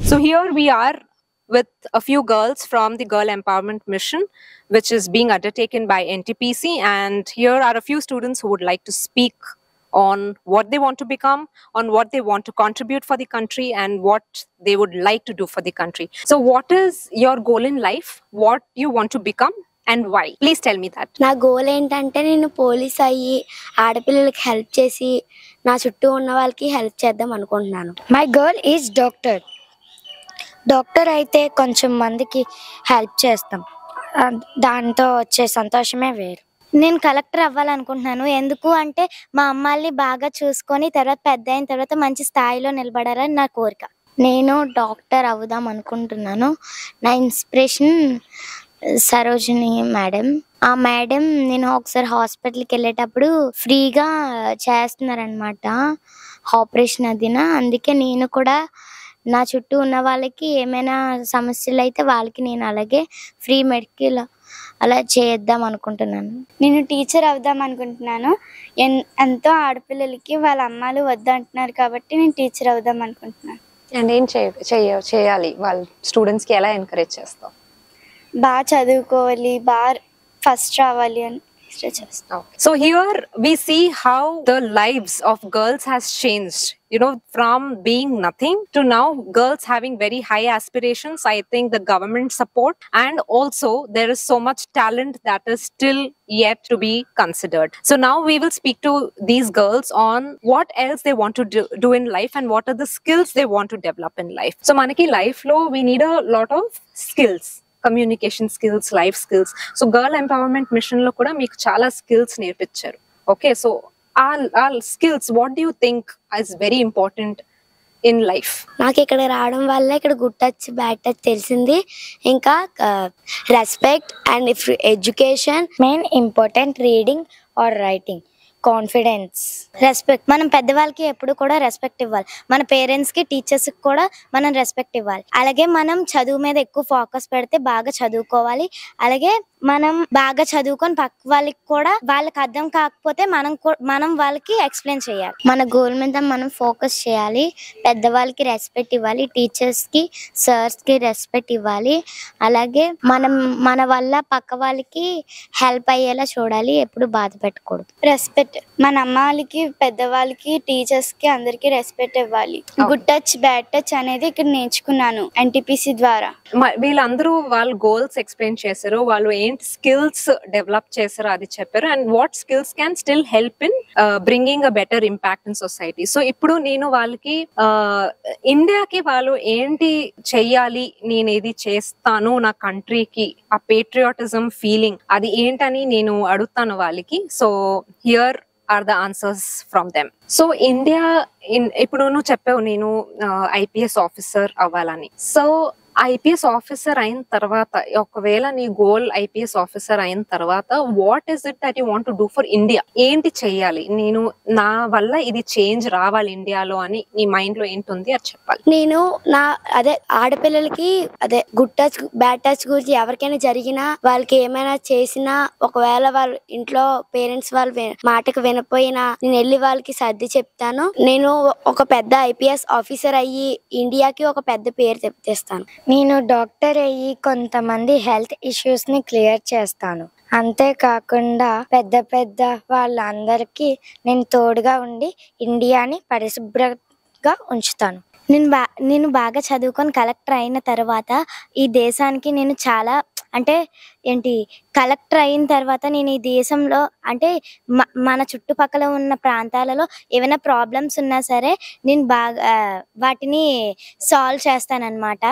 So here we are with a few girls from the Girl Empowerment Mission, which is being undertaken by NTPC. And here are a few students who would like to speak on what they want to become, on what they want to contribute for the country, and what they would like to do for the country. So what is your goal in life? What you want to become? And why? Please tell me that. నా goal ఏంటంటే నేను police అయ్యి ఆడపిల్లలకి help చేసి నా చుట్టూ ఉన్న వాళ్ళకి హెల్ప్ చేద్దాం అనుకుంటున్నాను. మై గోల్ ఈజ్ డాక్టర్ అయితే కొంచెం మందికి హెల్ప్ చేస్తాం, దాంతో వచ్చే సంతోషమే వేరు. నేను కలెక్టర్ అవ్వాలనుకుంటున్నాను. ఎందుకు అంటే మా అమ్మాయిని బాగా చూసుకొని తర్వాత పెద్ద అయిన తర్వాత మంచి స్థాయిలో నిలబడాలని నా కోరిక. నేను డాక్టర్ అవుదాం అనుకుంటున్నాను. నా ఇన్స్పిరేషన్ సరోజిని మేడం. ఆ మేడం నేను ఒకసారి హాస్పిటల్కి వెళ్ళేటప్పుడు ఫ్రీగా చేస్తున్నారనమాట ఆపరేషన్ అదినా. అందుకే నేను కూడా నా చుట్టూ ఉన్న వాళ్ళకి ఏమైనా సమస్యలు అయితే వాళ్ళకి నేను అలాగే ఫ్రీ మెడికల్ అలా చేద్దాం అనుకుంటున్నాను. నేను టీచర్ అవుదాం అనుకుంటున్నాను. ఎంతో ఆడపిల్లలకి వాళ్ళ అమ్మాలు వద్దంటున్నారు కాబట్టి నేను టీచర్ అవుదాం అనుకుంటున్నాను. అండ్ ఏం చేయాలి వాళ్ళ స్టూడెంట్స్కి ఎలా ఎంకరేజ్ చేస్తాం? బాగా చదువుకోవాలి, బాగా ఫస్ట్ రావాలి అని చేస్తాం. So here we see how the lives of girls has changed, you know, from being nothing to now girls having very high aspirations. I think the government support, and also there is so much talent that is still yet to be considered. So now we will speak to these girls on what else they want to do in life and what are the skills they want to develop in life. So manaki life lo we need a lot of skills, communication skills, life skills. So girl empowerment mission లో కూడా మీకు చాలా skills నేర్పించారు. Okay, so ఆ skills what do you think is very important in life? నాకు ఇక్కడ రావడం వల్ల ఇక్కడ గుడ్ టచ్ బ్యాడ్ టచ్ తెలిసింది. ఇంకా respect and education, main important reading are writing, confidence, respect. మనం పెద్దవాళ్ళకి ఎప్పుడు కూడా రెస్పెక్ట్ ఇవ్వాలి. మన పేరెంట్స్కి, టీచర్స్కి కూడా మనం రెస్పెక్ట్ ఇవ్వాలి. అలాగే మనం చదువు మీద ఎక్కువ ఫోకస్ పెడితే బాగా చదువుకోవాలి. అలాగే మనం బాగా చదువుకొని పక్క వాళ్ళకి కూడా వాళ్ళకి అర్థం కాకపోతే మనం వాళ్ళకి ఎక్స్ప్లెయిన్ చేయాలి. మన గోల్ మీద మనం ఫోకస్ చేయాలి. పెద్దవాళ్ళకి రెస్పెక్ట్ ఇవ్వాలి, టీచర్స్కి, సర్స్కి రెస్పెక్ట్ ఇవ్వాలి. అలాగే మన వల్ల పక్క వాళ్ళకి హెల్ప్ అయ్యేలా చూడాలి, ఎప్పుడు బాధ పెట్టకూడదు. రెస్పెక్ట్, మన అమ్మ వాళ్ళకి, పెద్దవాళ్ళకి, టీచర్స్ కి అందరికి రెస్పెక్ట్ ఇవ్వాలి. గుడ్ టచ్ బ్యాడ్ టచ్ అనేది ఇక్కడ నేర్చుకున్నాను ఎన్టీపీసీ ద్వారా. వీళ్ళందరూ వాళ్ళ గోల్స్ ఎక్స్ప్లెయిన్ చేశారు, వాళ్ళు ఏంటి స్కిల్స్ డెవలప్ చేశారో అది చెప్పారు, and what skills can still help in bringing a better impact in society. So ఇప్పుడు నేను వాళ్ళకి ఇండియాకి వాళ్ళు ఏంటి చెయ్యాలి, నేను ఇది చేస్తాను నా కంట్రీకి, ఆ పేట్రియాటిజం ఫీలింగ్ అది ఏంటని నేను అడుగుతాను వాళ్ళకి. So here are the answers from them. So India ఇప్పుడు నువ్వు చెప్పావు నేను ఐపీఎస్ ఆఫీసర్ అవ్వాలని. సో ఐపీఎస్ ఆఫీసర్ అయిన తర్వాత, ఒకవేళ నీ గోల్ ఐపీఎస్ ఆఫీసర్ అయిన తర్వాత, what is it that you want to do for India? ఏంటి చెయ్యాలి, నేను నా వల్ల ఇది చేంజ్ రావాలి ఇండియాలో అని నీ మైండ్ లో ఏంటుంది అది చెప్పాలి. నేను ఆడపిల్లలకి గుడ్ టచ్ బ్యాడ్ టచ్ గురించి ఎవరికైనా జరిగినా, వాళ్ళకి ఏమైనా చేసినా, ఒకవేళ వాళ్ళ ఇంట్లో పేరెంట్స్ వాళ్ళ మాటకు వినపోయినా నేను వెళ్ళి వాళ్ళకి సర్ది చెప్తాను. నేను ఒక పెద్ద ఐపీఎస్ ఆఫీసర్ అయ్యి ఇండియాకి ఒక పెద్ద పేరు తెప్పిస్తాను. నేను డాక్టర్ అయ్యి కొంతమంది హెల్త్ ఇష్యూస్ని క్లియర్ చేస్తాను. అంతేకాకుండా పెద్ద వాళ్ళందరికీ నేను తోడుగా ఉండి ఇండియాని పరిశుభ్రంగా ఉంచుతాను. నేను బాగా చదువుకొని కలెక్టర్ అయిన తర్వాత ఈ దేశానికి నేను చాలా కలెక్టర్ అయిన తర్వాత నేను ఈ దేశంలో మన చుట్టుపక్కల ఉన్న ప్రాంతాలలో ఏమైనా ప్రాబ్లమ్స్ ఉన్నా సరే నేను బాగా వాటిని సాల్వ్ చేస్తానన్నమాట.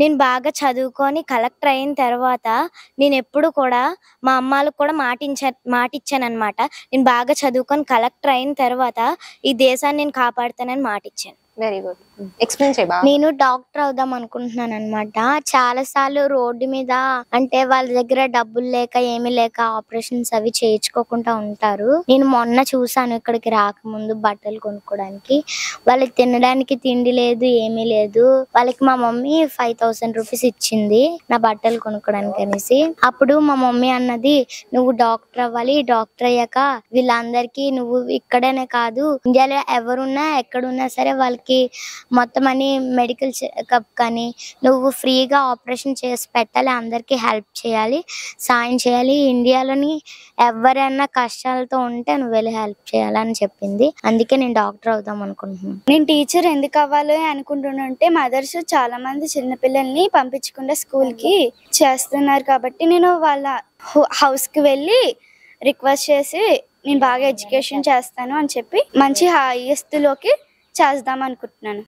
నేను బాగా చదువుకొని కలెక్టర్ అయిన తర్వాత నేను ఎప్పుడు కూడా మా అమ్మాలకు కూడా మాటిచ్చానమాట. నేను బాగా చదువుకొని కలెక్టర్ అయిన తర్వాత ఈ దేశాన్ని నేను కాపాడుతానని మాటిచ్చాను. వెరీ గుడ్, ఎక్స్ప్లెయిన్ చేయ. నేను డాక్టర్ అవుదాం అనుకుంటున్నాను అనమాట. చాలా సార్లు రోడ్డు మీద వాళ్ళ దగ్గర డబ్బులు లేక ఏమీ లేక ఆపరేషన్స్ అవి చేయించుకోకుండా ఉంటారు. నేను మొన్న చూసాను, ఇక్కడికి రాకముందు బట్టలు కొనుక్కోడానికి వాళ్ళకి తినడానికి తిండి లేదు, ఏమీ లేదు. వాళ్ళకి మా మమ్మీ 5000 రూపీస్ ఇచ్చింది నా బట్టలు కొనుక్కోడానికి అనేసి. అప్పుడు మా మమ్మీ అన్నది, నువ్వు డాక్టర్ అవ్వాలి, డాక్టర్ అయ్యాక వీళ్ళందరికీ నువ్వు ఇక్కడనే కాదు ఇండియాలో ఎవరున్నా ఎక్కడున్నా సరే వాళ్ళకి మొత్తం అని మెడికల్ చెకప్ కానీ నువ్వు ఫ్రీగా ఆపరేషన్ చేసి పెట్టాలి, అందరికీ హెల్ప్ చేయాలి, సాయం చేయాలి. ఇండియాలోని ఎవరైనా కష్టాలతో ఉంటే నువ్వు వెళ్ళి హెల్ప్ చేయాలని చెప్పింది. అందుకే నేను డాక్టర్ అవుదాం అనుకుంటున్నాను. నేను టీచర్ ఎందుకు అవ్వాలి అనుకుంటున్నానంటే మదర్స్ చాలా మంది చిన్నపిల్లల్ని పంపించకుండా స్కూల్ కి చేస్తున్నారు కాబట్టి నేను వాళ్ళ హౌస్ కి వెళ్ళి రిక్వెస్ట్ చేసి నేను బాగా ఎడ్యుకేషన్ చేస్తాను అని చెప్పి మంచి హైయెస్ట్ లోకి చేద్దాం అనుకుంటున్నాను.